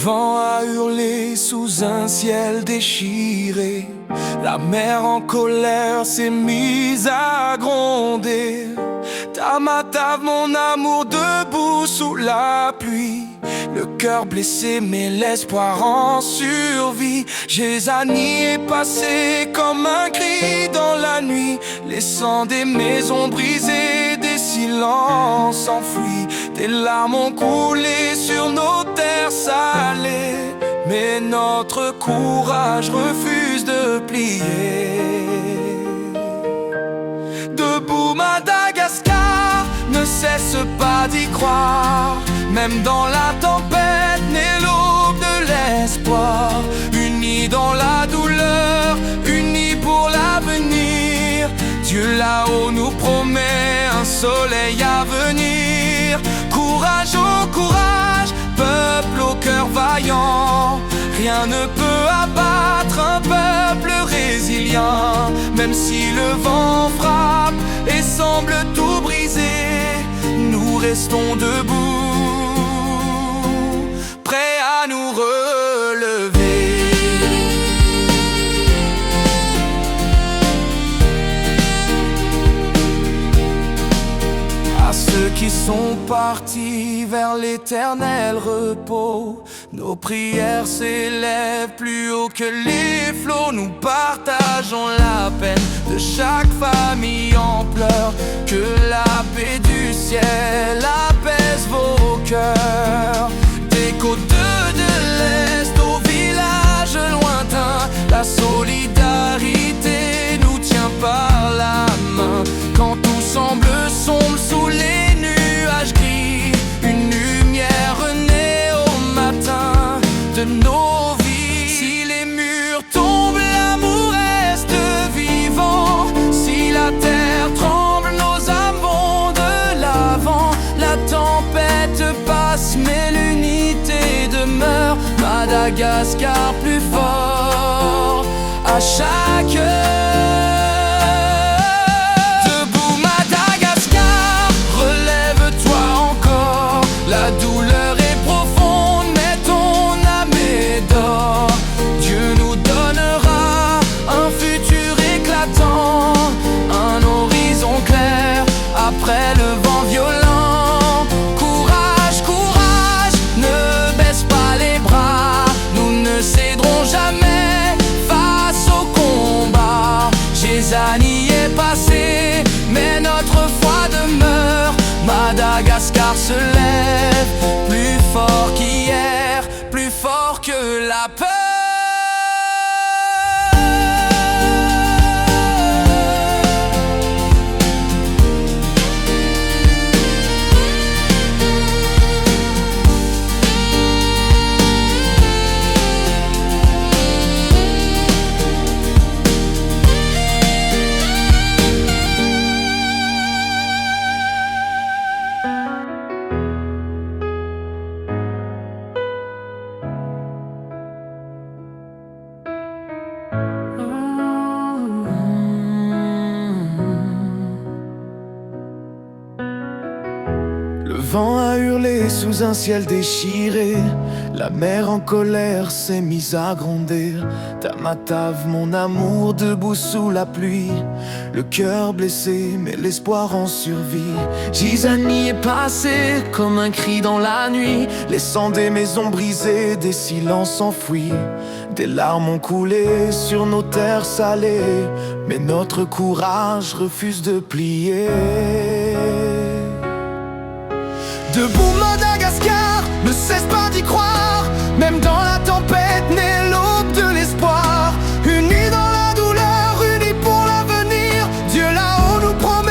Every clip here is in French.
vent a hurlé sous un ciel déchiré. La mer en colère s'est mise à gronder. Tamatave, mon amour, debout sous la pluie. Le cœur blessé mais l'espoir en survie. Jézani est passé comme un cri dans la nuit, laissant des maisons brisées, des silences enfouis. Des larmes ont coulé sur nos terres salées, mais notre courage refuse de plier. Debout, Madagascar ne cesse pas d'y croire. Même dans la tempête naît l'aube de l'espoir. Unis dans la douleur, unis pour l'avenir. Dieu là-haut nous promet un soleil à venir. Courage au courage, peuple au cœur vaillant. Rien ne peut abattre un peuple résilient. Même si le vent frappe et semble tout briser, nous restons debout, prêts à nous relever. À ceux qui sont partis vers l'éternel repos, nos prières s'élèvent plus haut que les flots. Nous partageons la peine de chaque famille en pleurs. Que la paix du ciel apaise vos cœurs. Des côtes de l'Est aux villages lointains, la solidarité nous tient par la main. Quand tout semble sombre sous les nuages gris, une lumière renaît au matin de nos vies. Si les murs tombent, l'amour reste vivant. Si la terre tremble, nos âmes vont de l'avant. La tempête passe, mais l'unité demeure. Madagascar plus fort à chaque heure. Debout, Madagascar, relève-toi encore. La douleur est profonde, mais ton âme est d'or. Dieu nous donnera un futur éclatant, un horizon clair après le vent violent. Courage, courage, ne baisse pas les bras. Nous ne céderons jamais face au combat. Jézani est passé, mais notre foi demeure. Madagascar se lève, plus fort qu'hier, plus fort que la peur. Le vent a hurlé sous un ciel déchiré. La mer en colère s'est mise à grondir. Tamatave, mon amour, debout sous la pluie. Le cœur blessé, mais l'espoir en survie. Jézani est passé comme un cri dans la nuit, laissant des maisons brisées, des silences enfouis. Des larmes ont coulé sur nos terres salées, mais notre courage refuse de plier. Debout, Madagascar, ne cesse pas d'y croire. Même dans la tempête naît l'aube de l'espoir. Unis dans la douleur, unis pour l'avenir. Dieu là-haut nous promet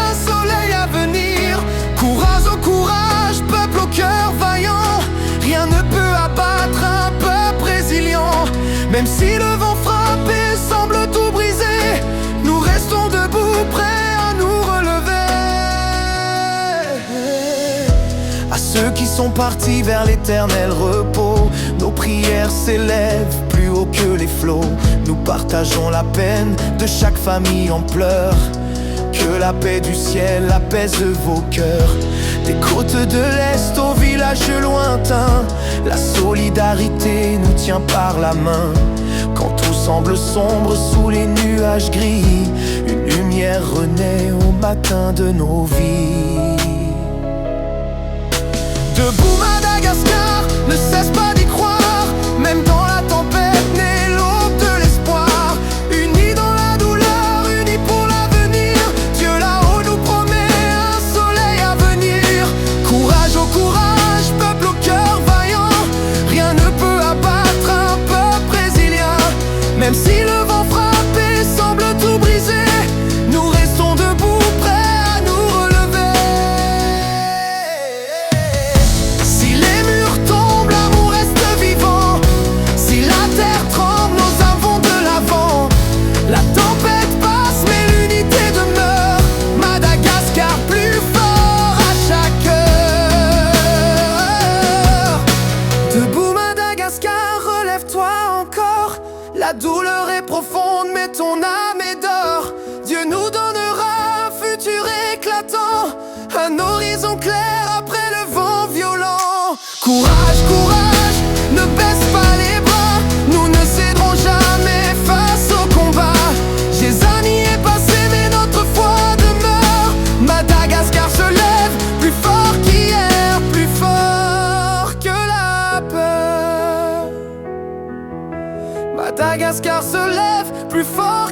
un soleil à venir. Courage au courage, peuple au cœur vaillant. Rien ne peut abattre un peuple résilient. Même si le vent frappe et semble tout briser, nous restons debout, prêts à nous relever. À ceux qui sont partis vers l'éternel repos, nos prières s'élèvent plus haut que les flots. Nous partageons la peine de chaque famille en pleurs. Que la paix du ciel apaise vos cœurs. des côtes de l'Est aux villages lointains, la solidarité nous tient par la main. Quand tout semble sombre sous les nuages gris, une lumière renaît au matin de nos vies. Debout Madagascar, ne cesse pas d'y croire, même dans la tempête naît l'aube de l'espoir. Unis dans la douleur, unis pour l'avenir, Dieu là-haut nous promet un soleil à venir. Courage au courage, peuple au cœur vaillant, rien ne peut abattre un peuple brésilien. Même si le vent frappe et semble tout briser, nous restons debout, prêts à nous relever. Si les murs tombent, l'amour reste vivant. Si la terre tremble, nos âmes vont de l'avant. La tempête passe, mais l'unité demeure. Madagascar plus fort à chaque heure. Debout Madagascar, relève-toi encore. La douleur est profonde, mais ton âme est d'or. Dieu nous donnera un futur éclatant, un horizon clair après le vent violent. Courage, courage, ne baisse pas les bras, nous ne céderons jamais face au combat. Les années est passé, mais notre foi demeure. Madagascar se lève, plus fort qu'hier, plus fort que la peur. Madagascar se lève, plus fort